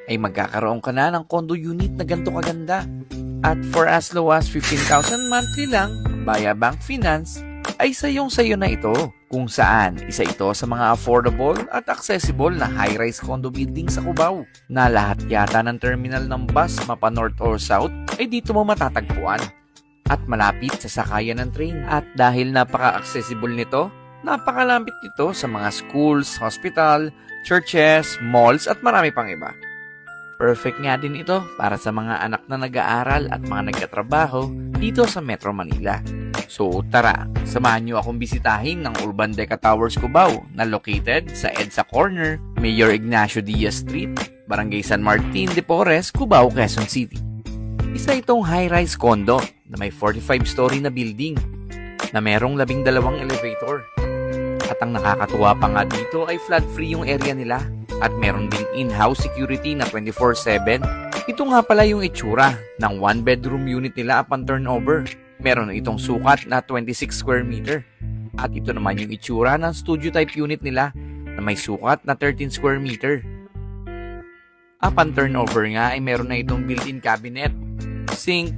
ay magkakaroon ka na ng condo unit na ganito kaganda. At for as low as 15,000 monthly lang, via bank finance, ay sayong-sayo na ito. Kung saan, isa ito sa mga affordable at accessible na high-rise condo building sa Cubao, na lahat yata ng terminal ng bus mapa north or south ay dito mo matatagpuan. At malapit sa sakayan ng train. At dahil napaka-accessible nito, napakalapit nito sa mga schools, hospital, churches, malls at marami pang iba. Perfect nga din ito para sa mga anak na nag-aaral at mga nagkatrabaho dito sa Metro Manila. So tara, samahan nyo akong bisitahin ng Urban Deca Towers Cubao na located sa EDSA Corner, Mayor Ignacio Diaz Street, Barangay San Martin de Porres, Cubao, Quezon City. Isa itong high-rise condo na may 45-story na building na merong 12 elevator. At ang nakakatuwa pa nga dito ay flood-free yung area nila at meron ding in-house security na 24/7. Ito nga pala yung itsura ng one-bedroom unit nila upon turnover. Meron itong sukat na 26 square meter. At ito naman yung itsura ng studio-type unit nila na may sukat na 13 square meter. Upon turnover nga ay meron na itong built-in cabinet, sink,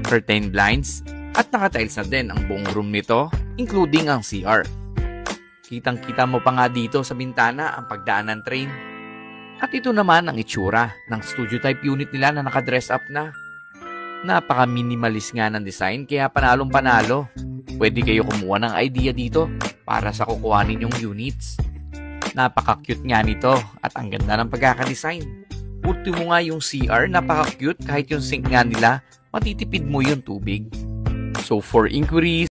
curtain blinds, at nakatiles na din ang buong room nito, including ang CR. Kitang-kita mo pa nga dito sa bintana ang pagdaan ng train. At ito naman ang itsura ng studio-type unit nila na nakadress up na. Napaka-minimalist nga ng design kaya panalong-panalo. Pwede kayo kumuha ng idea dito para sa kukuhanin yung units. Napaka-cute nga nito at ang ganda ng pagkakadesign. Ultimo nga yung CR, napaka-cute kahit yung sink nga nila, matitipid mo yung tubig. So for inquiries,